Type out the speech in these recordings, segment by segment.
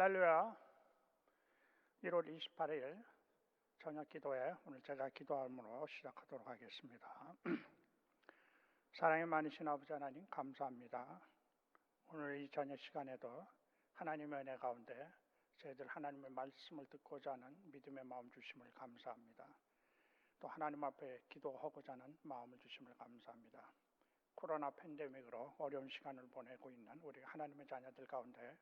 할렐루야. 1월 28일 저녁 기도회, 오늘 제가 기도함으로 시작하도록 하겠습니다. 사랑이 많으신 아버지 하나님 감사합니다. 오늘 이 저녁 시간에도 하나님의 은혜 가운데 저희들 하나님의 말씀을 듣고자 하는 믿음의 마음 주심을 감사합니다. 또 하나님 앞에 기도하고자 하는 마음을 주심을 감사합니다. 코로나 팬데믹으로 어려운 시간을 보내고 있는 우리 하나님의 자녀들 가운데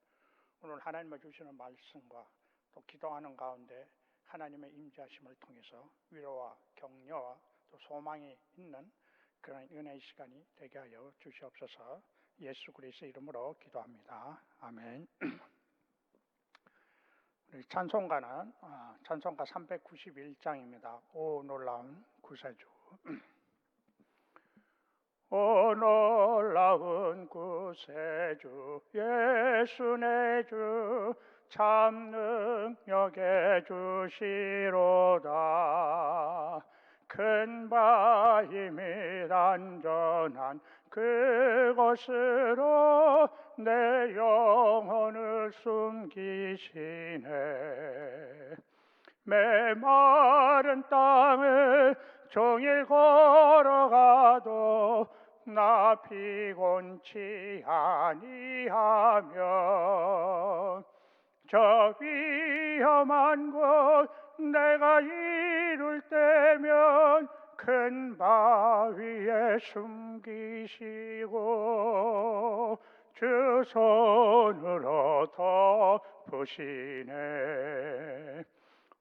오늘 하나님의 주시는 말씀과 또 기도하는 가운데 하나님의 임재하심을 통해서 위로와 격려와 또 소망이 있는 그런 은혜의 시간이 되게 하여 주시옵소서. 예수 그리스도의 이름으로 기도합니다. 아멘. 우리 찬송가는 찬송가 391장입니다. 오 놀라운 구세주. 오 놀라운 구세주 예수 내 주 참 능력의 주시로다. 큰 바위 및 안전한 그곳으로 내 영혼을 숨기시네. 메마른 땅을 종일 걸어가도 나 피곤치 아니하며 저 위험한 곳 내가 이룰 때면 큰 바위에 숨기시고 주 손으로 덮으시네.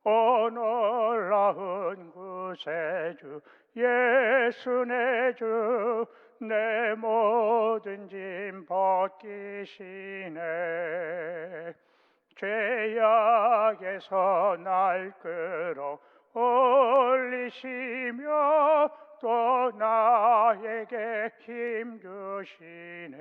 오 놀라운 구세주 예수 내 주 내 모든 짐 벗기시네. 죄악에서 날 끌어올리시며 또 나에게 힘 주시네.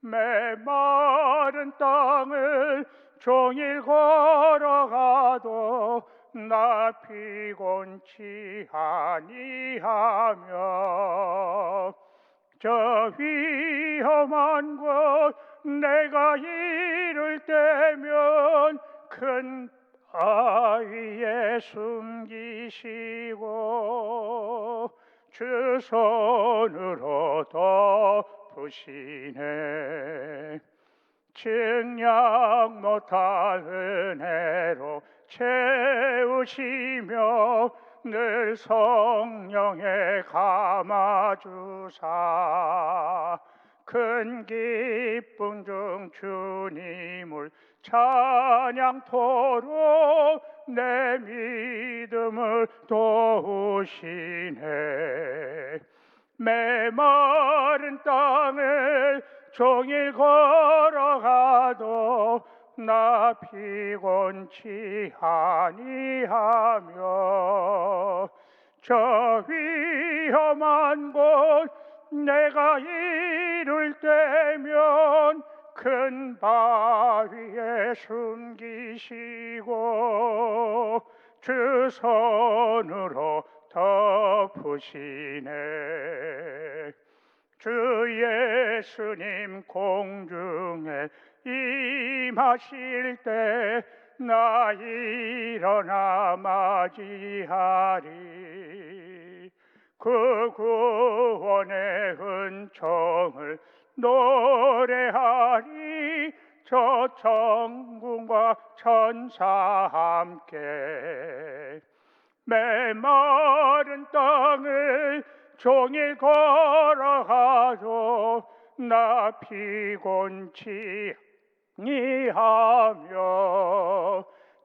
메마른 땅을 종일 걸어가도 나 피곤치 아니하며 저 위험한 곳 내가 이룰 때면 큰 바위에 숨기시고 주 손으로 덮으시네. 증량 못할 은혜로 채우시며 늘 성령에 감아주사 큰 기쁨 중 주님을 찬양토록 내 믿음을 도우시네. 메마른 땅을 종일 걸어가도 나 피곤치 아니하며 저 위험한 곳 내가 이룰 때면 큰 바위에 숨기시고 주 손으로 덮으시네. 주 예수님 공중에 임하실 때 나 일어나 맞이하리. 그 구원의 은총을 노래하리. 저 천군과 천사 함께 메마른 땅을 종일 걸어가도 나 피곤치 아니하며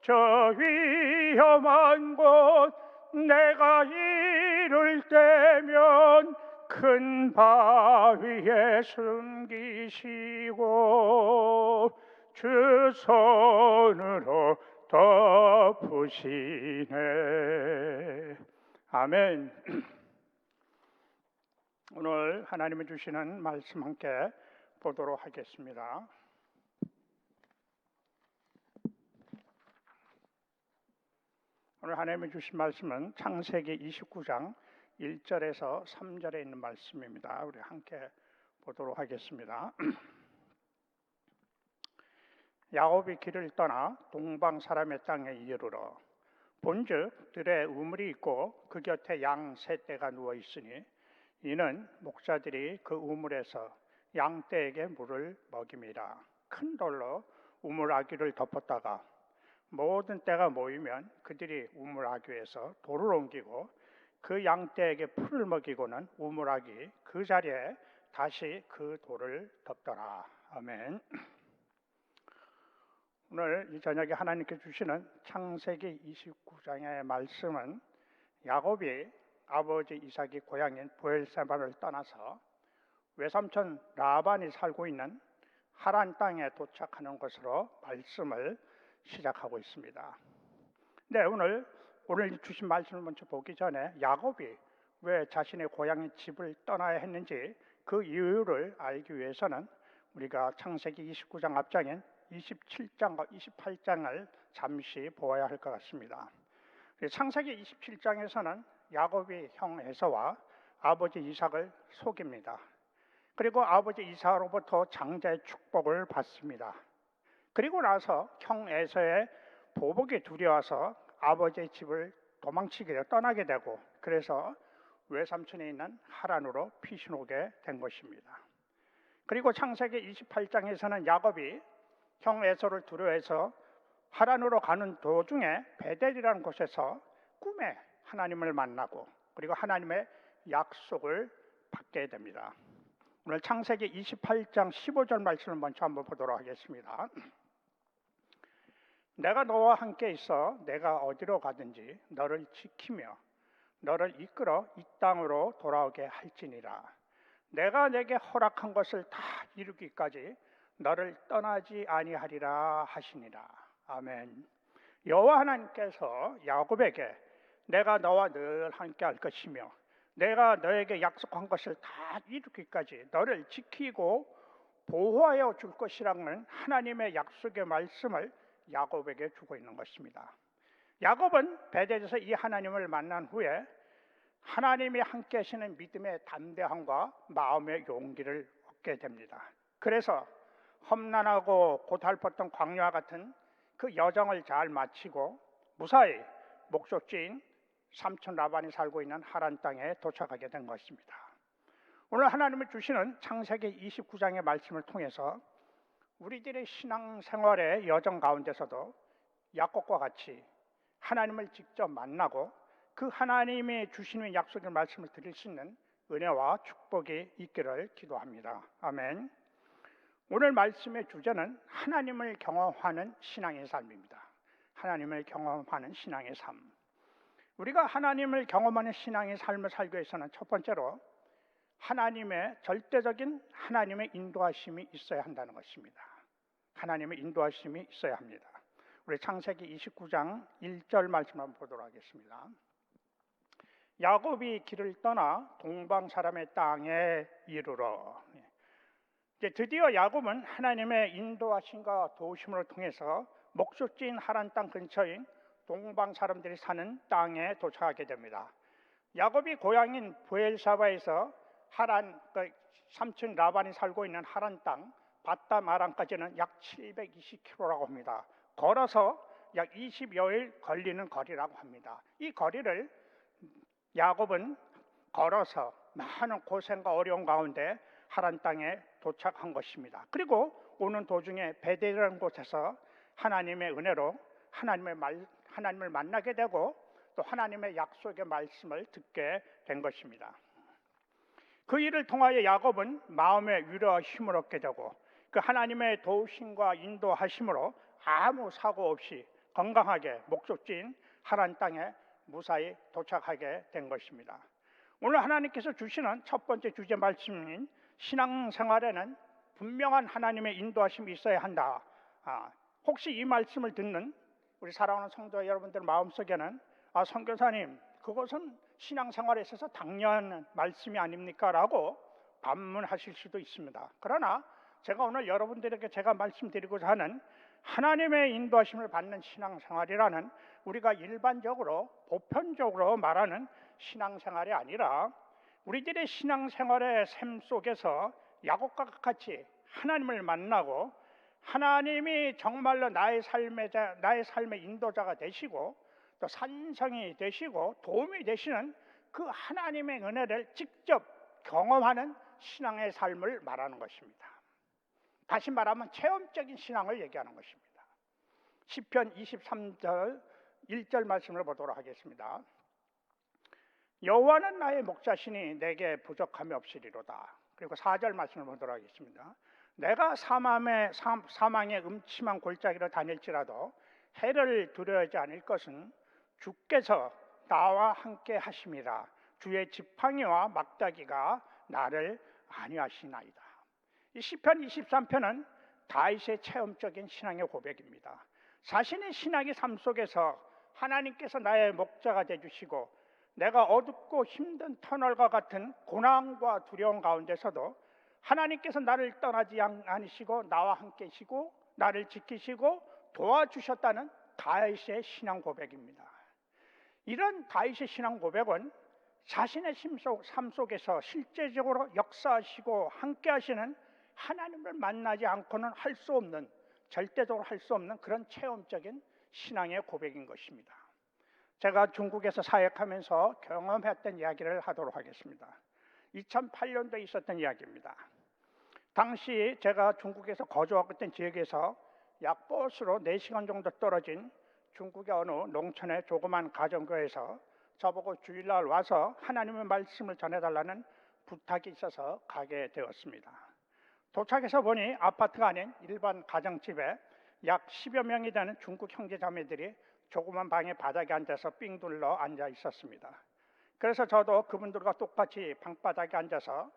저 위험한 곳 내가 이룰 때면 큰 바위에 숨기시고 주 손으로 덮으시네. 아멘. 오늘 하나님이 주시는 말씀 함께 보도록 하겠습니다. 오늘 하나님이 주신 말씀은 창세기 29장 1절에서 3절에 있는 말씀입니다. 우리 함께 보도록 하겠습니다. 야곱이 길을 떠나 동방 사람의 땅에 이르러 본즉 들에 우물이 있고 그 곁에 양 세 떼가 누워 있으니 이는 목자들이 그 우물에서 양 떼에게 물을 먹임이라. 큰 돌로 우물 아귀를 덮었다가 모든 떼가 모이면 그들이 우물 아귀에서 돌을 옮기고 그 양 떼에게 풀을 먹이고는 우물 아귀 그 자리에 다시 그 돌을 덮더라. 아멘. 오늘 이 저녁에 하나님께 주시는 창세기 29장의 말씀은 야곱이 아버지 이삭이 고향인 브엘세바를 떠나서 외삼촌 라반이 살고 있는 하란 땅에 도착하는 것으로 말씀을 시작하고 있습니다. 네, 오늘 주신 말씀을 먼저 보기 전에 야곱이 왜 자신의 고향의 집을 떠나야 했는지 그 이유를 알기 위해서는 우리가 창세기 29장 앞장인 27장과 28장을 잠시 보아야 할 것 같습니다. 창세기 27장에서는 야곱이 형 에서와 아버지 이삭을 속입니다. 그리고 아버지 이삭으로부터 장자의 축복을 받습니다. 그리고 나서 형 에서의 보복이 두려워서 아버지의 집을 도망치게 떠나게 되고 그래서 외삼촌에 있는 하란으로 피신 오게 된 것입니다. 그리고 창세기 28장에서는 야곱이 형 에서를 두려워해서 하란으로 가는 도중에 베델이라는 곳에서 꿈에 하나님을 만나고 그리고 하나님의 약속을 받게 됩니다. 오늘 창세기 28장 15절 말씀을 먼저 한번 보도록 하겠습니다. 내가 너와 함께 있어 내가 어디로 가든지 너를 지키며 너를 이끌어 이 땅으로 돌아오게 할지니라. 내가 내게 허락한 것을 다 이루기까지 너를 떠나지 아니하리라 하시니라. 아멘. 여호와 하나님께서 야곱에게 내가 너와 늘 함께 할 것이며 내가 너에게 약속한 것을 다 이루기까지 너를 지키고 보호하여 줄 것이라는 하나님의 약속의 말씀을 야곱에게 주고 있는 것입니다. 야곱은 베델에서 이 하나님을 만난 후에 하나님이 함께 하시는 믿음의 담대함과 마음의 용기를 얻게 됩니다. 그래서 험난하고 고달팠던 광야와 같은 그 여정을 잘 마치고 무사히 목적지인 삼촌 라반이 살고 있는 하란 땅에 도착하게 된 것입니다. 오늘 하나님을 주시는 창세기 29장의 말씀을 통해서 우리들의 신앙생활의 여정 가운데서도 야곱과 같이 하나님을 직접 만나고 그 하나님이 주시는 약속의 말씀을 드릴 수 있는 은혜와 축복이 있기를 기도합니다. 아멘. 오늘 말씀의 주제는 하나님을 경험하는 신앙의 삶입니다. 하나님을 경험하는 신앙의 삶. 우리가 하나님을 경험하는 신앙의 삶을 살기 위해서는 첫 번째로 하나님의 절대적인 하나님의 인도하심이 있어야 한다는 것입니다. 하나님의 인도하심이 있어야 합니다. 우리 창세기 29장 1절 말씀 한번 보도록 하겠습니다. 야곱이 길을 떠나 동방 사람의 땅에 이르러. 이제 드디어 야곱은 하나님의 인도하심과 도우심을 통해서 목적지인 하란 땅 근처인 동방 사람들이 사는 땅에 도착하게 됩니다. 야곱이 고향인 브엘사바에서 하란 삼촌 라반이 살고 있는 하란 땅 바담 아람까지는 약 720km라고 합니다. 걸어서 약 20여일 걸리는 거리라고 합니다. 이 거리를 야곱은 걸어서 많은 고생과 어려움 가운데 하란 땅에 도착한 것입니다. 그리고 오는 도중에 베델이라는 곳에서 하나님의 은혜로 하나님을 만나게 되고 또 하나님의 약속의 말씀을 듣게 된 것입니다. 그 일을 통하여 야곱은 마음의 위로와 힘을 얻게 되고 그 하나님의 도우심과 인도하심으로 아무 사고 없이 건강하게 목적지인 하란 땅에 무사히 도착하게 된 것입니다. 오늘 하나님께서 주시는 첫 번째 주제 말씀인 신앙생활에는 분명한 하나님의 인도하심이 있어야 한다. 혹시 이 말씀을 듣는 우리 사랑하는 성도 여러분들 마음속에는 선교사님 그것은 신앙생활에 있어서 당연한 말씀이 아닙니까? 라고 반문하실 수도 있습니다. 그러나 제가 오늘 여러분들에게 제가 말씀드리고자 하는 하나님의 인도하심을 받는 신앙생활이라는 우리가 일반적으로 보편적으로 말하는 신앙생활이 아니라 우리들의 신앙생활의 삶 속에서 야곱과 같이 하나님을 만나고 하나님이 정말로 나의 삶의 인도자가 되시고 또 산성이 되시고 도움이 되시는 그 하나님의 은혜를 직접 경험하는 신앙의 삶을 말하는 것입니다. 다시 말하면 체험적인 신앙을 얘기하는 것입니다. 시편 23절 1절 말씀을 보도록 하겠습니다. 여호와는 나의 목자시니 내게 부족함이 없으리로다. 그리고 4절 말씀을 보도록 하겠습니다. 내가 사망의 음침한 골짜기로 다닐지라도 해를 두려워하지 않을 것은 주께서 나와 함께 하심이라. 주의 지팡이와 막다기가 나를 안위하시나이다. 이 시편 23편은 다윗의 체험적인 신앙의 고백입니다. 자신의 신앙의 삶 속에서 하나님께서 나의 목자가 되주시고 내가 어둡고 힘든 터널과 같은 고난과 두려움 가운데서도 하나님께서 나를 떠나지 않으시고 나와 함께 계시고 나를 지키시고 도와주셨다는 다윗의 신앙 고백입니다. 이런 다윗의 신앙 고백은 자신의 삶 속에서 실제적으로 역사하시고 함께 하시는 하나님을 만나지 않고는 할 수 없는, 절대적으로 할 수 없는 그런 체험적인 신앙의 고백인 것입니다. 제가 중국에서 사역하면서 경험했던 이야기를 하도록 하겠습니다. 2008년도에 있었던 이야기입니다. 당시 제가 중국에서 거주하고 있던 지역에서 약 버스로 4시간 정도 떨어진 중국의 어느 농촌의 조그만 가정교회에서 저보고 주일날 와서 하나님의 말씀을 전해달라는 부탁이 있어서 가게 되었습니다. 도착해서 보니 아파트가 아닌 일반 가정집에 약 10여 명이 되는 중국 형제자매들이 조그만 방의 바닥에 앉아서 삥 둘러 앉아 있었습니다. 그래서 저도 그분들과 똑같이 방바닥에 앉아서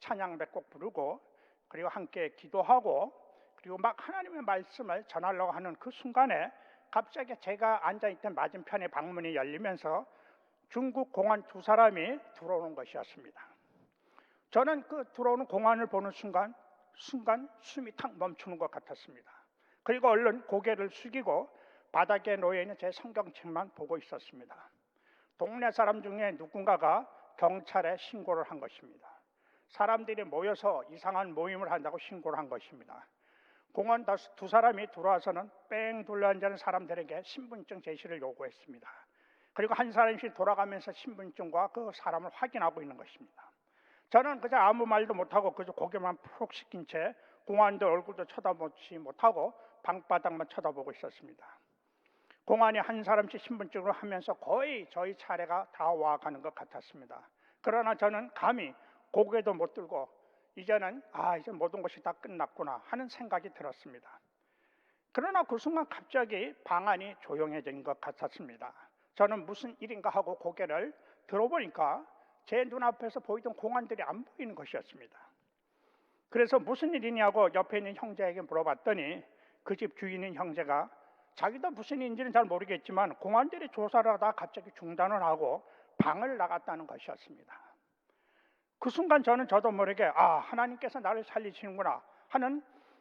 찬양 몇 곡 부르고 그리고 함께 기도하고 그리고 막 하나님의 말씀을 전하려고 하는 그 순간에 갑자기 제가 앉아있던 맞은편에 방문이 열리면서 중국 공안 2사람이 들어오는 것이었습니다. 저는 그 들어오는 공안을 보는 순간 숨이 탁 멈추는 것 같았습니다. 그리고 얼른 고개를 숙이고 바닥에 놓여있는 제 성경책만 보고 있었습니다. 동네 사람 중에 누군가가 경찰에 신고를 한 것입니다. 사람들이 모여서 이상한 모임을 한다고 신고를 한 것입니다. 공안 2사람이 들어와서는 뺑 둘러앉은 사람들에게 신분증 제시를 요구했습니다. 그리고 한 사람씩 돌아가면서 신분증과 그 사람을 확인하고 있는 것입니다. 저는 그저 아무 말도 못하고 그저 고개만 푹 숙인 채 공안들 얼굴도 쳐다보지 못하고 방바닥만 쳐다보고 있었습니다. 공안이 한 사람씩 신분증으로 하면서 거의 저희 차례가 다 와가는 것 같았습니다. 그러나 저는 감히 고개도 못 들고 이제는 이제 모든 것이 다 끝났구나 하는 생각이 들었습니다. 그러나 그 순간 갑자기 방 안이 조용해진 것 같았습니다. 저는 무슨 일인가 하고 고개를 들어보니까 제 눈앞에서 보이던 공안들이 안 보이는 것이었습니다. 그래서 무슨 일이냐고 옆에 있는 형제에게 물어봤더니 그 집 주인인 형제가 자기도 무슨 일인지는 잘 모르겠지만 공안들이 조사를 하다가 갑자기 중단을 하고 방을 나갔다는 것이었습니다. 그 순간 저도 모르게 하나님께서 나를 살리시는구나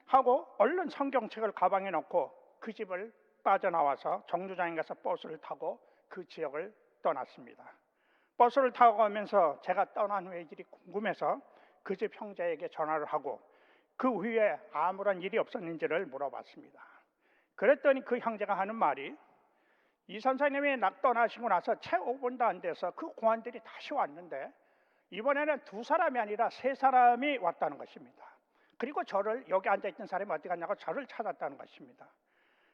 하고 얼른 성경책을 가방에 넣고 그 집을 빠져나와서 정류장에 가서 버스를 타고 그 지역을 떠났습니다. 버스를 타고 가면서 제가 떠난 후의 일이 궁금해서 그 집 형제에게 전화를 하고 그 후에 아무런 일이 없었는지를 물어봤습니다. 그랬더니 그 형제가 하는 말이 이 선생님이 떠나시고 나서 채 5분도 안 돼서 그 공안들이 다시 왔는데 이번에는 2사람이 아니라 3사람이 왔다는 것입니다. 그리고 저를 여기 앉아있던 사람이 어디 갔냐고 저를 찾았다는 것입니다.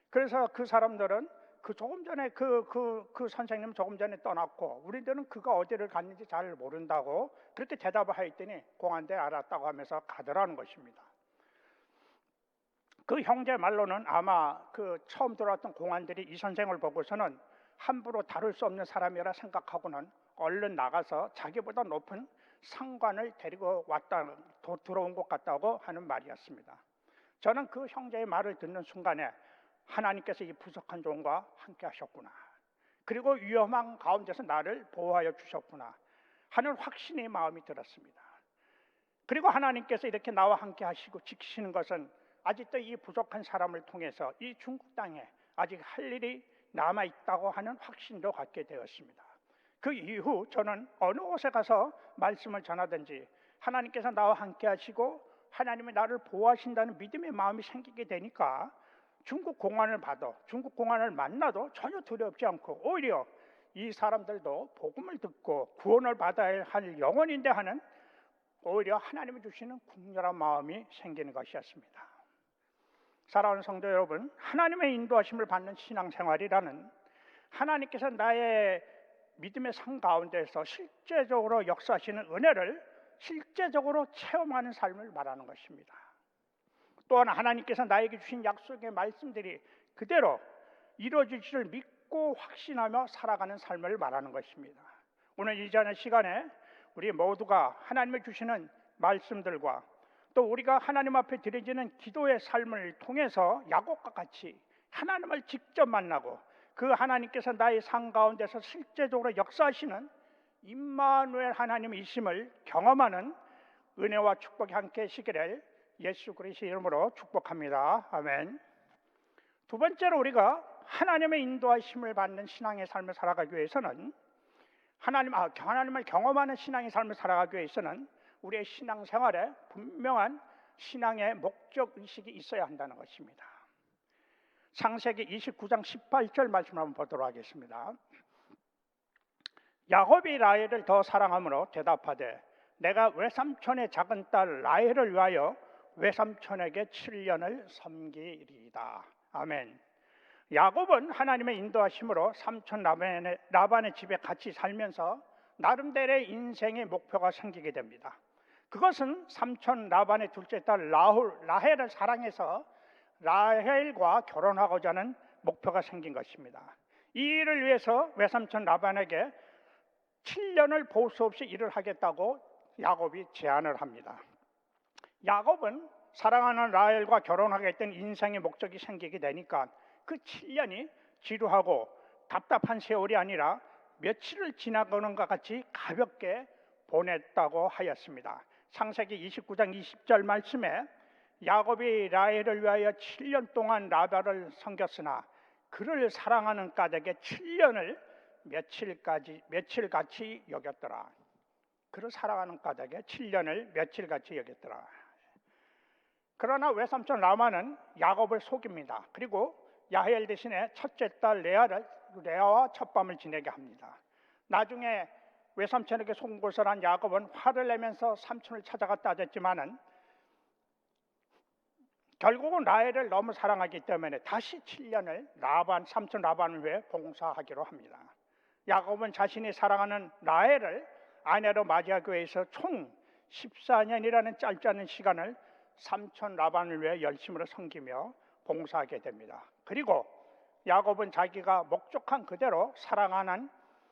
그래서 그 사람들은 조금 전에 그 선생님 조금 전에 떠났고 우리들은 그가 어디를 갔는지 잘 모른다고 그렇게 대답을 하였더니 공안들 알았다고 하면서 가더라는 것입니다. 그 형제 말로는 아마 그 처음 들어왔던 공안들이 이 선생을 보고서는 함부로 다룰 수 없는 사람이라 생각하고는 얼른 나가서 자기보다 높은 상관을 데리고 들어온 것 같다고 하는 말이었습니다. 저는 그 형제의 말을 듣는 순간에 하나님께서 이 부족한 종과 함께 하셨구나. 그리고 위험한 가운데서 나를 보호하여 주셨구나 하는 확신의 마음이 들었습니다. 그리고 하나님께서 이렇게 나와 함께 하시고 지키시는 것은 아직도 이 부족한 사람을 통해서 이 중국 땅에 아직 할 일이 남아있다고 하는 확신도 갖게 되었습니다. 그 이후 저는 어느 곳에 가서 말씀을 전하든지 하나님께서 나와 함께 하시고 하나님이 나를 보호하신다는 믿음의 마음이 생기게 되니까 중국 공안을 만나도 전혀 두렵지 않고 오히려 이 사람들도 복음을 듣고 구원을 받아야 할 영혼인데 하는 오히려 하나님이 주시는 국렬한 마음이 생기는 것이었습니다. 사랑하는 성도 여러분, 하나님의 인도하심을 받는 신앙생활이라는 하나님께서 나의 믿음의 삶 가운데서 실제적으로 역사하시는 은혜를 실제적으로 체험하는 삶을 말하는 것입니다. 또한 하나님께서 나에게 주신 약속의 말씀들이 그대로 이루어질 줄을 믿고 확신하며 살아가는 삶을 말하는 것입니다. 오늘 이 자는 시간에 우리 모두가 하나님이 주시는 말씀들과 또 우리가 하나님 앞에 드려지는 기도의 삶을 통해서 야곱과 같이 하나님을 직접 만나고 그 하나님께서 나의 삶 가운데서 실제적으로 역사하시는 임마누엘 하나님이심을 경험하는 은혜와 축복이 함께 하시기를 예수 그리스도의 이름으로 축복합니다. 아멘. 두 번째로 우리가 하나님의 인도하심을 받는 신앙의 삶을 살아가기 위해서는 하나님을 경험하는 신앙의 삶을 살아가기 위해서는 우리의 신앙생활에 분명한 신앙의 목적 의식이 있어야 한다는 것입니다. 창세기 29장 18절 말씀을 한번 보도록 하겠습니다. 야곱이 라헬을 더 사랑함으로 대답하되 내가 외삼촌의 작은 딸 라헬을 위하여 외삼촌에게 7년을 섬기리이다. 아멘. 야곱은 하나님의 인도하심으로 삼촌 라반의 집에 같이 살면서 나름대로의 인생의 목표가 생기게 됩니다. 그것은 삼촌 라반의 둘째 딸 라헬을 사랑해서 라헬과 결혼하고자 하는 목표가 생긴 것입니다. 이 일을 위해서 외삼촌 라반에게 7년을 보수 없이 일을 하겠다고 야곱이 제안을 합니다. 야곱은 사랑하는 라헬과 결혼하겠다는 인생의 목적이 생기게 되니까 그 7년이 지루하고 답답한 세월이 아니라 며칠을 지나가는 것 같이 가볍게 보냈다고 하였습니다. 창세기 29장 20절 말씀에 야곱이 라헬을 위하여 7년 동안 라반을 섬겼으나 그를 사랑하는 까닭에 7년을 며칠같이 여겼더라. 그를 사랑하는 까닭에 7년을 며칠같이 여겼더라. 그러나 외삼촌 라반은 야곱을 속입니다. 그리고 라헬 대신에 첫째 딸 레아와 첫밤을 지내게 합니다. 나중에 외삼촌에게 송곳을한 야곱은 화를 내면서 삼촌을 찾아가 따졌지만은 결국은 라헬을 너무 사랑하기 때문에 다시 7년을 삼촌 라반을 위해 봉사하기로 합니다. 야곱은 자신이 사랑하는 라헬을 아내로 맞이하기 위해서 총 14년이라는 짧지 않은 시간을 삼촌 라반을 위해 열심으로 섬기며 봉사하게 됩니다. 그리고 야곱은 자기가 목적한 그대로 사랑하는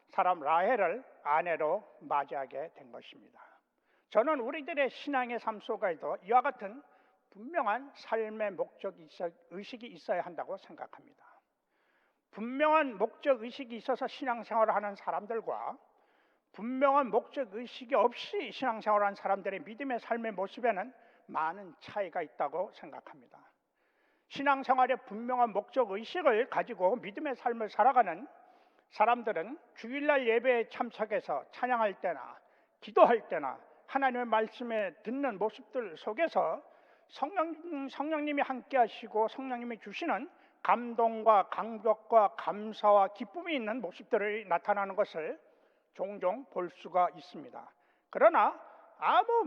사람 라헬을 아내로 맞이하게 된 것입니다. 저는 우리들의 신앙의 삶 속에도 이와 같은 분명한 삶의 목적 의식이 있어야 한다고 생각합니다. 분명한 목적 의식이 있어서 신앙생활을 하는 사람들과 분명한 목적 의식이 없이 신앙생활을 하는 사람들의 믿음의 삶의 모습에는 많은 차이가 있다고 생각합니다. 신앙생활의 분명한 목적 의식을 가지고 믿음의 삶을 살아가는 사람들은 주일날 예배에 참석해서 찬양할 때나 기도할 때나 하나님의 말씀에 듣는 모습들 속에서 성령님이 함께 하시고 성령님이 주시는 감동과 감격과 감사와 기쁨이 있는 모습들이 나타나는 것을 종종 볼 수가 있습니다. 그러나 아무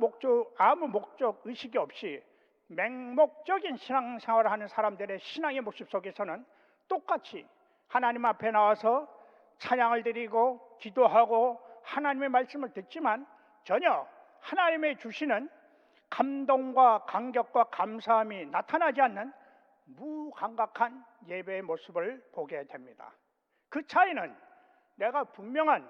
목적 의식이 없이 맹목적인 신앙생활을 하는 사람들의 신앙의 모습 속에서는 똑같이 하나님 앞에 나와서 찬양을 드리고 기도하고 하나님의 말씀을 듣지만 전혀 하나님의 주시는 감동과 감격과 감사함이 나타나지 않는 무감각한 예배의 모습을 보게 됩니다. 그 차이는 내가 분명한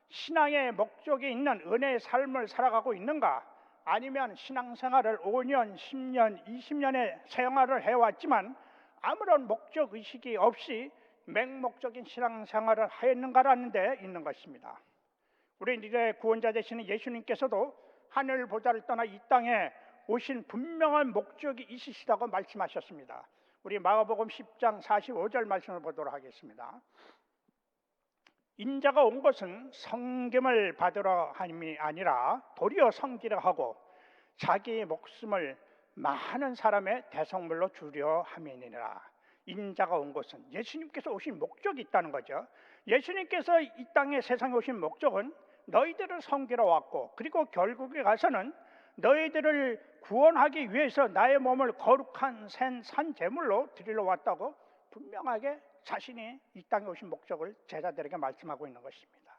신앙의 목적이 있는 은혜의 삶을 살아가고 있는가, 아니면 신앙생활을 5년, 10년, 20년의 생활을 해왔지만 아무런 목적 의식이 없이 맹목적인 신앙생활을 하였는가라는 데 있는 것입니다. 우리들의 구원자 되시는 예수님께서도 하늘 보좌를 떠나 이 땅에 오신 분명한 목적이 있으시다고 말씀하셨습니다. 우리 마가복음 10장 45절 말씀을 보도록 하겠습니다. 인자가 온 것은 섬김을 받으러 함이 아니라 도리어 섬기려 하고 자기의 목숨을 많은 사람의 대성물로 주려 함이니라. 인자가 온 것은 예수님께서 오신 목적이 있다는 거죠. 예수님께서 이 땅에 세상에 오신 목적은 너희들을 섬기러 왔고, 그리고 결국에 가서는 너희들을 구원하기 위해서 나의 몸을 거룩한 산 제물로 드리러 왔다고 분명하게 자신이 이 땅에 오신 목적을 제자들에게 말씀하고 있는 것입니다.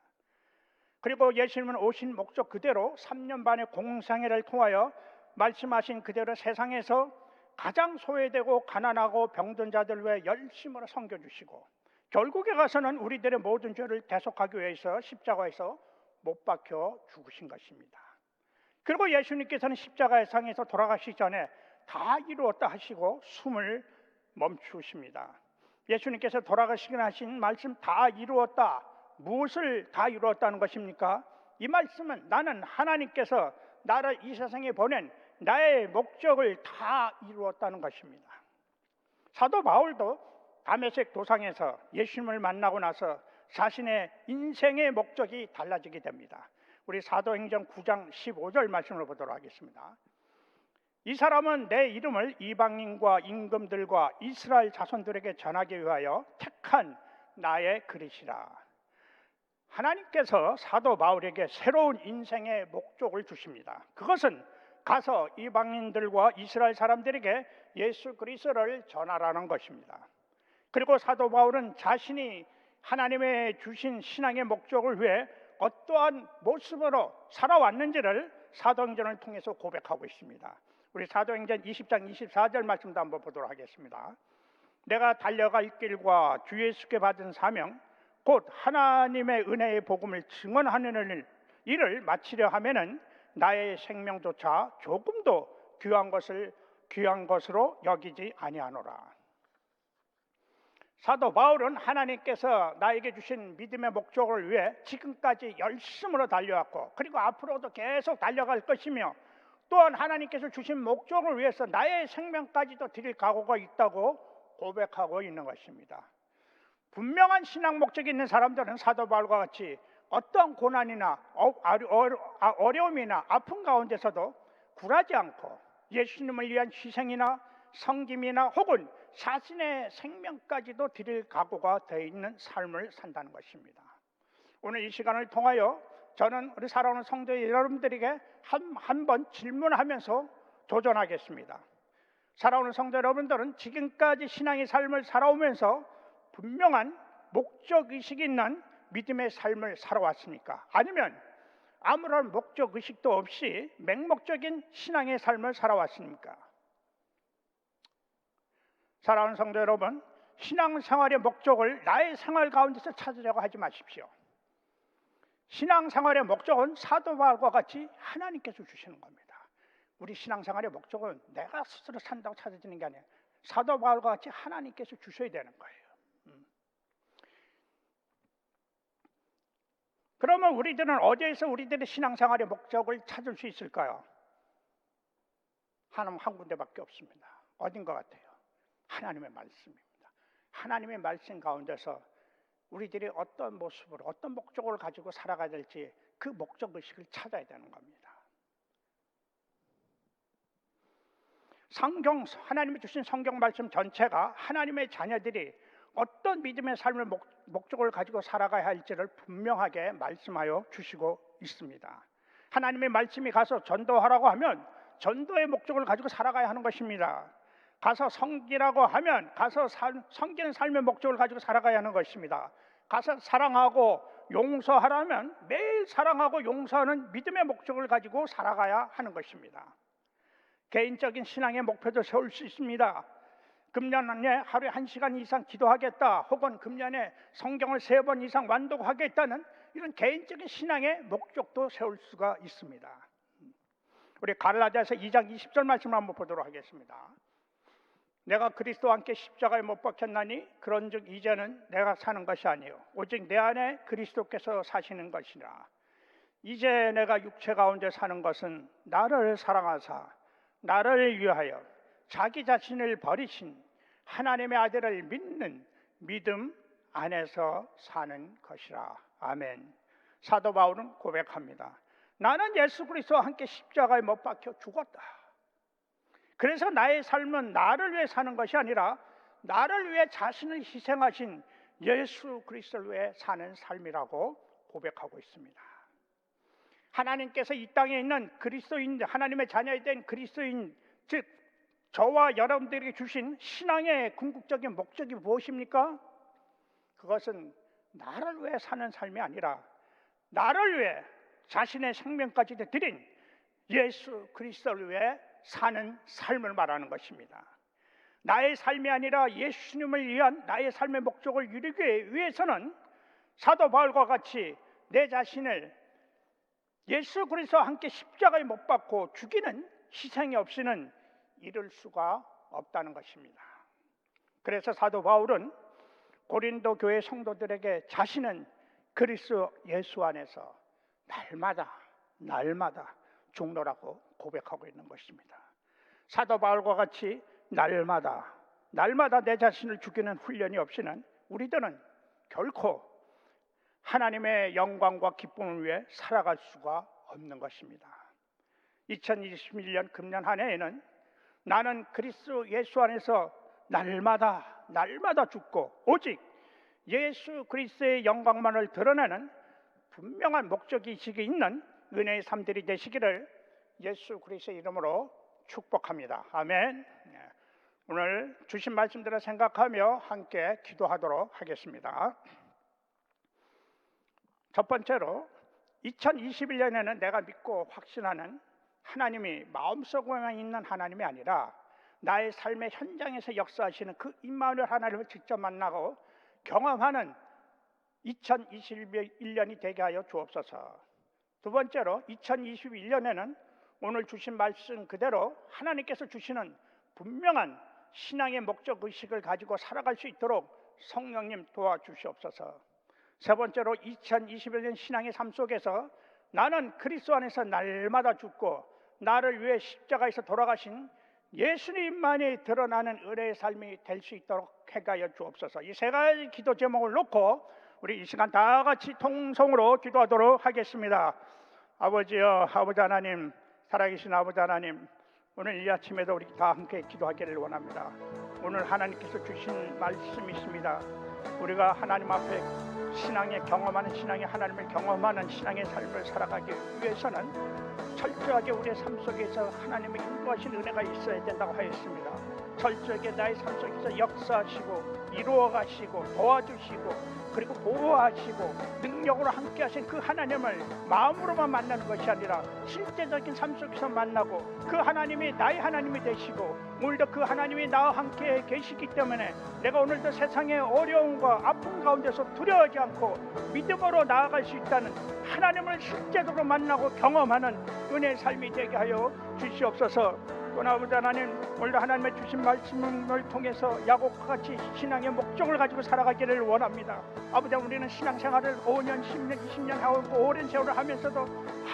그리고 예수님은 오신 목적 그대로 3년 반의 공생애를 통하여 말씀하신 그대로 세상에서 가장 소외되고 가난하고 병든 자들을 위해 열심으로 섬겨주시고, 결국에 가서는 우리들의 모든 죄를 대속하기 위해서 십자가에서 못 박혀 죽으신 것입니다. 그리고 예수님께서는 십자가의 상에서 돌아가시기 전에 다 이루었다 하시고 숨을 멈추십니다. 예수님께서 돌아가시기 전에 하신 말씀 다 이루었다, 무엇을 다 이루었다는 것입니까? 이 말씀은 나는 하나님께서 나를 이 세상에 보낸 나의 목적을 다 이루었다는 것입니다. 사도 바울도 다메섹 도상에서 예수님을 만나고 나서 자신의 인생의 목적이 달라지게 됩니다. 우리 사도행전 9장 15절 말씀을 보도록 하겠습니다. 이 사람은 내 이름을 이방인과 임금들과 이스라엘 자손들에게 전하기 위하여 택한 나의 그릇이라. 하나님께서 사도 바울에게 새로운 인생의 목적을 주십니다. 그것은 가서 이방인들과 이스라엘 사람들에게 예수 그리스도를 전하라는 것입니다. 그리고 사도 바울은 자신이 하나님의 주신 신앙의 목적을 위해 어떠한 모습으로 살아왔는지를 사도행전을 통해서 고백하고 있습니다. 우리 사도행전 20장 24절 말씀도 한번 보도록 하겠습니다. 내가 달려갈 길과 주 예수께 받은 사명 곧 하나님의 은혜의 복음을 증언하는 일을 마치려 하면은 나의 생명조차 조금도 귀한 것으로 여기지 아니하노라. 사도 바울은 하나님께서 나에게 주신 믿음의 목적을 위해 지금까지 열심으로 달려왔고, 그리고 앞으로도 계속 달려갈 것이며, 또한 하나님께서 주신 목적을 위해서 나의 생명까지도 드릴 각오가 있다고 고백하고 있는 것입니다. 분명한 신앙 목적이 있는 사람들은 사도 바울과 같이 어떤 고난이나 어려움이나 아픔 가운데서도 굴하지 않고 예수님을 위한 희생이나 섬김이나 혹은 자신의 생명까지도 드릴 각오가 되어 있는 삶을 산다는 것입니다. 오늘 이 시간을 통하여 저는 우리 사랑하는 성도 여러분들에게 한 번 질문하면서 도전하겠습니다. 사랑하는 성도 여러분들은 지금까지 신앙의 삶을 살아오면서 분명한 목적의식이 있는 믿음의 삶을 살아왔습니까? 아니면 아무런 목적의식도 없이 맹목적인 신앙의 삶을 살아왔습니까? 사랑하는 성도 여러분, 신앙생활의 목적을 나의 생활 가운데서 찾으려고 하지 마십시오. 신앙생활의 목적은 사도 바울과 같이 하나님께서 주시는 겁니다. 우리 신앙생활의 목적은 내가 스스로 산다고 찾아지는 게 아니에요. 사도 바울과 같이 하나님께서 주셔야 되는 거예요. 그러면 우리들은 어디에서 우리들의 신앙생활의 목적을 찾을 수 있을까요? 한 군데밖에 없습니다. 어딘 것 같아요? 하나님의 말씀입니다. 하나님의 말씀 가운데서 우리들이 어떤 모습으로 어떤 목적을 가지고 살아가야 될지 그 목적의식을 찾아야 되는 겁니다. 하나님이 주신 성경 말씀 전체가 하나님의 자녀들이 어떤 믿음의 삶을 목적을 가지고 살아가야 할지를 분명하게 말씀하여 주시고 있습니다. 하나님의 말씀이 가서 전도하라고 하면 전도의 목적을 가지고 살아가야 하는 것입니다. 가서 섬기라고 하면 가서 섬기는 삶의 목적을 가지고 살아가야 하는 것입니다. 가서 사랑하고 용서하라면 매일 사랑하고 용서하는 믿음의 목적을 가지고 살아가야 하는 것입니다. 개인적인 신앙의 목표도 세울 수 있습니다. 금년 안에 하루에 1시간 이상 기도하겠다, 혹은 금년에 성경을 3번 이상 완독하겠다는 이런 개인적인 신앙의 목적도 세울 수가 있습니다. 우리 갈라디아서 2장 20절 말씀을 한번 보도록 하겠습니다. 내가 그리스도와 함께 십자가에 못 박혔나니 그런즉 이제는 내가 사는 것이 아니요 오직 내 안에 그리스도께서 사시는 것이라. 이제 내가 육체 가운데 사는 것은 나를 사랑하사 나를 위하여 자기 자신을 버리신 하나님의 아들을 믿는 믿음 안에서 사는 것이라. 아멘. 사도 바울은 고백합니다. 나는 예수 그리스도와 함께 십자가에 못 박혀 죽었다. 그래서 나의 삶은 나를 위해 사는 것이 아니라 나를 위해 자신을 희생하신 예수 그리스도를 위해 사는 삶이라고 고백하고 있습니다. 하나님께서 이 땅에 있는 그리스도인, 하나님의 자녀이 된 그리스도인, 즉 저와 여러분들에게 주신 신앙의 궁극적인 목적이 무엇입니까? 그것은 나를 위해 사는 삶이 아니라 나를 위해 자신의 생명까지 드린 예수 그리스도를 위해 사는 삶을 말하는 것입니다. 나의 삶이 아니라 예수님을 위한 나의 삶의 목적을 이루기 위해서는 사도 바울과 같이 내 자신을 예수 그리스도와 함께 십자가에 못 박고 죽이는 희생이 없이는 이룰 수가 없다는 것입니다. 그래서 사도 바울은 고린도 교회 성도들에게 자신은 그리스도 예수 안에서 날마다 죽노라고 고백하고 있는 것입니다. 사도 바울과 같이 날마다 내 자신을 죽이는 훈련이 없이는 우리들은 결코 하나님의 영광과 기쁨을 위해 살아갈 수가 없는 것입니다. 2021년 금년 한 해에는 나는 그리스도 예수 안에서 날마다 죽고 오직 예수 그리스도의 영광만을 드러내는 분명한 목적의식이 있는 은혜의 삶들이 되시기를 예수 그리스도의 이름으로 축복합니다. 아멘. 오늘 주신 말씀들을 생각하며 함께 기도하도록 하겠습니다. 첫 번째로 2021년에는 내가 믿고 확신하는 하나님이 마음속에만 있는 하나님이 아니라 나의 삶의 현장에서 역사하시는 그 임마누엘 하나님을 직접 만나고 경험하는 2021년이 되게 하여 주옵소서. 두 번째로 2021년에는 오늘 주신 말씀 그대로 하나님께서 주시는 분명한 신앙의 목적의식을 가지고 살아갈 수 있도록 성령님 도와주시옵소서. 세 번째로 2021년 신앙의 삶 속에서 나는 그리스도 안에서 날마다 죽고 나를 위해 십자가에서 돌아가신 예수님만이 드러나는 은혜의 삶이 될 수 있도록 해가여 주옵소서. 이 세 가지 기도 제목을 놓고 우리 이 시간 다 같이 통성으로 기도하도록 하겠습니다. 아버지여, 아버지 하나님, 살아계신 아버지 하나님, 오늘 이 아침에도 우리 다 함께 기도하기를 원합니다. 오늘 하나님께서 주신 말씀이 있습니다. 우리가 하나님 앞에 신앙의 경험하는 신앙의 하나님을 경험하는 신앙의 삶을 살아가기 위해서는 철저하게 우리의 삶 속에서 하나님의 인도하신 은혜가 있어야 된다고 하였습니다. 철저하게 나의 삶 속에서 역사하시고 이루어가시고 도와주시고 그리고 보호하시고 능력으로 함께 하신 그 하나님을 마음으로만 만나는 것이 아니라 실제적인 삶 속에서 만나고 그 하나님이 나의 하나님이 되시고 오늘도 그 하나님이 나와 함께 계시기 때문에 내가 오늘도 세상의 어려움과 아픔 가운데서 두려워하지 않고 믿음으로 나아갈 수 있다는 하나님을 실제적으로 만나고 경험하는 은혜의 삶이 되게 하여 주시옵소서. 또 아버지 하나님, 오늘도 하나님의 주신 말씀을 통해서 야곱과 같이 신앙의 목적을 가지고 살아가기를 원합니다. 아버지, 우리는 신앙생활을 5년, 10년, 20년 하고 오랜 세월을 하면서도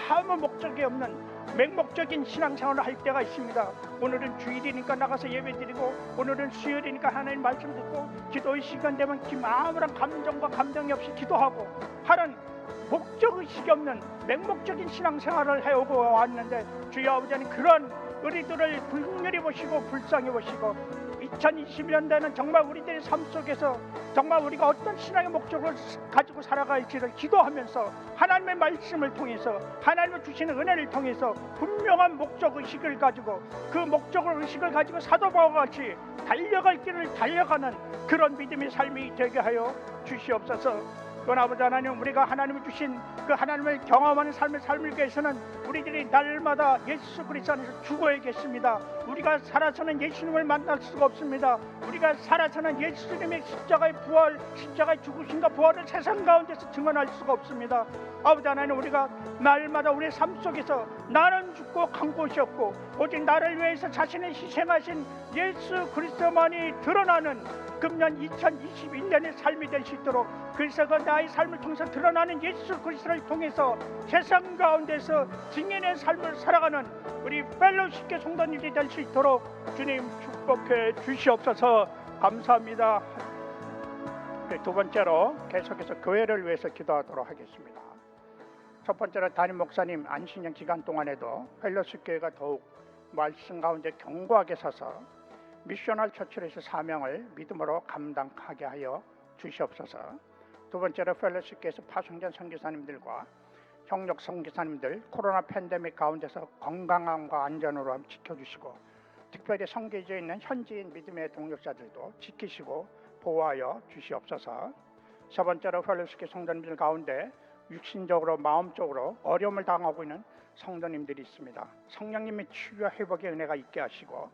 아무 목적이 없는 맹목적인 신앙생활을 할 때가 있습니다. 오늘은 주일이니까 나가서 예배드리고 오늘은 수요일이니까 하나님 말씀 듣고 기도의 시간 되면 아무런 감정과 감정이 없이 기도하고 하는 목적의식이 없는 맹목적인 신앙생활을 해오고 왔는데 주여 아버지 하나님, 그런 우리들을 긍휼히 보시고 불쌍히 보시고 2020년대는 정말 우리들의 삶 속에서 정말 우리가 어떤 신앙의 목적을 가지고 살아갈지를 기도하면서 하나님의 말씀을 통해서 하나님의 주시는 은혜를 통해서 분명한 목적의식을 가지고 그 목적의식을 가지고 사도 바울과 같이 달려갈 길을 달려가는 그런 믿음의 삶이 되게 하여 주시옵소서. 또 아버지 하나님, 우리가 하나님이 주신 그 하나님을 경험하는 삶을 살기 위해서는 우리들이 날마다 예수 그리스도 안에서 죽어야겠습니다. 우리가 살아서는 예수님을 만날 수가 없습니다. 우리가 살아서는 예수님의 십자가의 부활, 십자가의 죽으심과 부활을 세상 가운데서 증언할 수가 없습니다. 아버지 하나님, 우리가 날마다 우리의 삶 속에서 나는 죽고 간 곳이 없고 오직 나를 위해서 자신을 희생하신 예수 그리스도만이 드러나는 금년 2021년의 삶이 될 수 있도록, 그래서 그 나의 삶을 통해서 드러나는 예수 그리스도를 통해서 세상 가운데서 증인의 삶을 살아가는 우리 펠로십계 성도님들이 될 수 있도록 주님 축복해 주시옵소서. 감사합니다. 두 번째로 계속해서 교회를 위해서 기도하도록 하겠습니다. 첫 번째로 담임 목사님 안식년 기간 동안에도 펠로십 교회가 더욱 말씀 가운데 견고하게 서서 미셔널 처치에서 사명을 믿음으로 감당하게 하여 주시옵소서. 두 번째로 펠로십 교회에서 파송전 선교사님들과 협력 선교사님들 코로나 팬데믹 가운데서 건강함과 안전으로 지켜주시고, 특별히 선교지에 있는 현지인 믿음의 동력자들도 지키시고 보호하여 주시옵소서. 세 번째로 펠로십 교회 성도님들 가운데 육신적으로 마음적으로 어려움을 당하고 있는 성도님들이 있습니다. 성령님의 치유와 회복의 은혜가 있게 하시고,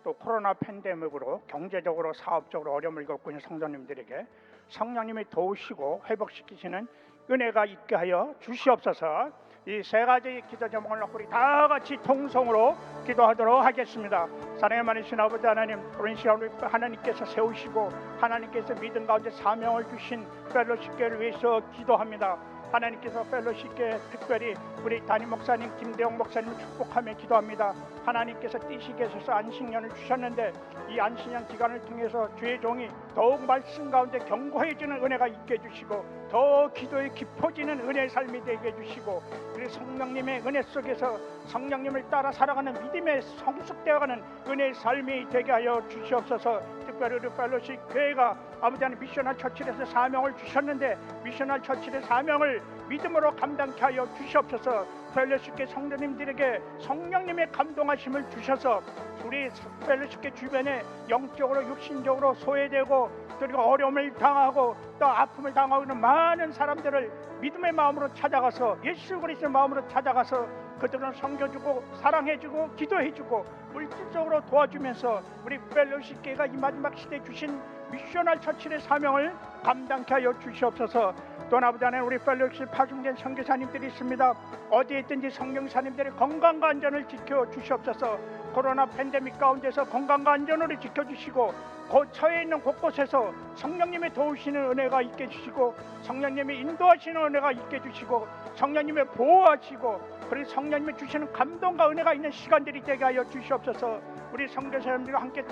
또 코로나 팬데믹으로 경제적으로 사업적으로 어려움을 겪고 있는 성도님들에게 성령님이 도우시고 회복시키시는 은혜가 있게 하여 주시옵소서. 이 세 가지 기도 제목을 놓고 우리 다 같이 통성으로 기도하도록 하겠습니다. 사랑의 많으신 아버지 하나님, 그런 시간 우리 하나님께서 세우시고 하나님께서 믿음 가운데 사명을 주신 펠로십 교회를 위해서 기도합니다. 하나님께서 펠로십 교회 특별히 우리 담임 목사님 김대용 목사님을 축복하며 기도합니다. 하나님께서 뜻이 계셔서 안식년을 주셨는데 이 안식년 기간을 통해서 주의 종이 더욱 말씀 가운데 견고해지는 은혜가 있게 해주시고, 더 기도에 깊어지는 은혜의 삶이 되게 해주시고, 우리 성령님의 은혜 속에서 성령님을 따라 살아가는 믿음의 성숙되어가는 은혜의 삶이 되게 하여 주시옵소서. 특별히 우리 펠로십 교회가 아버지 하나님 미셔널 처치에서 사명을 주셨는데 미셔널 처치의 사명을 믿음으로 감당케 하여 주시옵소서. 펠로십 교회 성도님들에게 성령님의 감동하심을 주셔서 우리 펠로십 교회 주변에 영적으로 육신적으로 소외되고 그리고 어려움을 당하고 또 아픔을 당하고 있는 많은 사람들을 믿음의 마음으로 찾아가서 예수 그리스도의 마음으로 찾아가서 그들은 섬겨주고 사랑해주고 기도해주고 물질적으로 도와주면서 우리 펠로십 교회가 이 마지막 시대에 주신 미셔널 처치의 사명을 감당케 하여 주시옵소서. 또 아버지 하나님, 우리 펠로십 파송된 선교사님들이 있습니다. 어디에 있든지 성경사님들의 건강과 안전을 지켜 주시옵소서. 코로나 팬데믹 가운데서 건강과 안전을 지켜주시고 처해 있는 곳곳에서 성령님의 도우시는 은혜가 있게 해주시고 성령님의 인도하시는 은혜가 있게 해주시고 성령님의 보호하시고 그리고 성령님이 주시는 감동과 은혜가 있는 시간들이 되게 하여 주시옵소서. 우리 선교사님들과 함께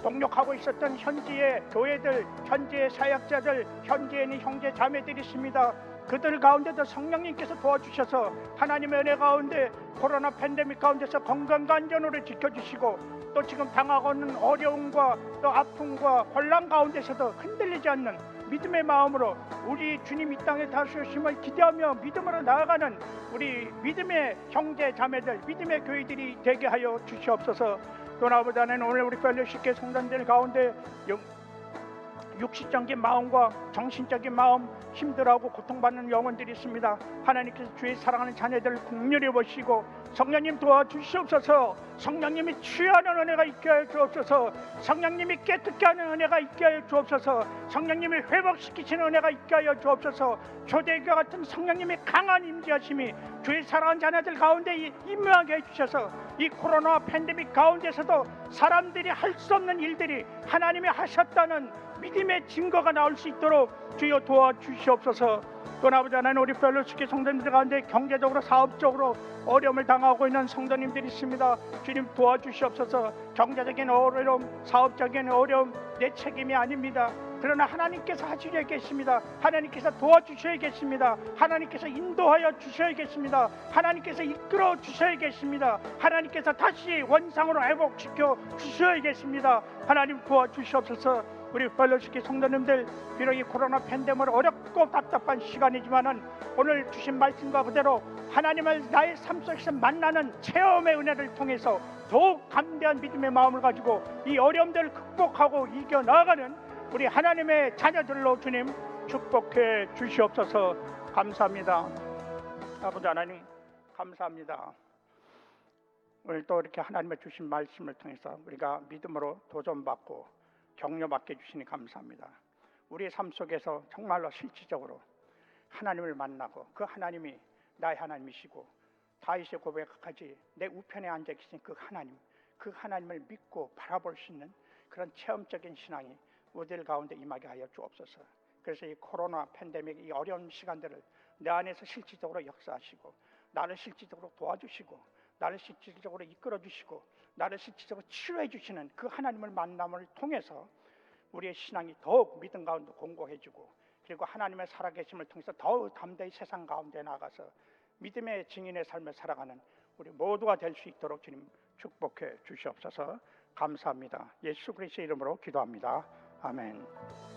동력하고 있었던 현지의 교회들, 현지의 사역자들, 현지에 있는 형제 자매들이 있습니다. 그들 가운데도 성령님께서 도와주셔서 하나님의 은혜 가운데 코로나 팬데믹 가운데서 건강과 안전으로 지켜주시고 또 지금 당하고 있는 어려움과 또 아픔과 혼란 가운데서도 흔들리지 않는 믿음의 마음으로 우리 주님 이 땅에 다스리심을 기대하며 믿음으로 나아가는 우리 믿음의 형제 자매들, 믿음의 교회들이 되게 하여 주시옵소서. 또 아버지 하나님, 오늘 우리 펠로십 교회 성도들 가운데 육신적인 마음과 정신적인 마음 힘들어하고 고통받는 영혼들이 있습니다. 하나님께서 주의 사랑하는 자녀들을 긍휼히 보시고 성령님 도와주시옵소서. 성령님이 치유하는 은혜가 있게 하여 주옵소서. 성령님이 깨끗게 하는 은혜가 있게 하여 주옵소서. 성령님이 회복시키시는 은혜가 있게 하여 주옵소서. 초대교회 같은 성령님의 강한 임재하심이 주의 사랑하는 자녀들 가운데 임하게 해주셔서 이 코로나 팬데믹 가운데서도 사람들이 할 수 없는 일들이 하나님이 하셨다는 믿음의 증거가 나올 수 있도록 주여 도와주시옵소서. 또 아버지 하나님, 우리 펠로십 교회 성도님들 가운데 경제적으로 사업적으로 어려움을 당하고 있는 성도님들이 있습니다. 주님 도와주시옵소서. 경제적인 어려움, 사업적인 어려움 내 책임이 아닙니다. 그러나 하나님께서 하시려 계십니다. 하나님께서 도와주셔야겠습니다. 하나님께서 인도하여 주셔야겠습니다. 하나님께서 이끌어 주셔야겠습니다. 하나님께서 다시 원상으로 회복시켜 주셔야겠습니다. 하나님 도와주시옵소서. 우리 펠로십 교회 성도님들, 비록 이 코로나 팬데믹으로 어렵고 답답한 시간이지만은 오늘 주신 말씀과 그대로 하나님을 나의 삶 속에서 만나는 체험의 은혜를 통해서 더욱 담대한 믿음의 마음을 가지고 이 어려움들을 극복하고 이겨나가는 우리 하나님의 자녀들로 주님 축복해 주시옵소서. 감사합니다. 아버지 하나님 감사합니다. 오늘 또 이렇게 하나님의 주신 말씀을 통해서 우리가 믿음으로 도전받고 격려받게 주시니 감사합니다. 우리의 삶 속에서 정말로 실질적으로 하나님을 만나고 그 하나님이 나의 하나님이시고 다윗의 고백까지 내 우편에 앉아 계신 그 하나님을 믿고 바라볼 수 있는 그런 체험적인 신앙이 우리들 가운데 임하게 하여 주옵소서. 그래서 이 코로나 팬데믹 이 어려운 시간들을 내 안에서 실질적으로 역사하시고 나를 실질적으로 도와주시고 나를 실질적으로 이끌어주시고 나를 실질적으로 치료해 주시는 그 하나님을 만남을 통해서 우리의 신앙이 더욱 믿음 가운데 공고해지고 그리고 하나님의 살아계심을 통해서 더욱 담대히 세상 가운데 나가서 믿음의 증인의 삶을 살아가는 우리 모두가 될 수 있도록 주님 축복해 주시옵소서. 감사합니다. 예수 그리스도의 이름으로 기도합니다. 아멘.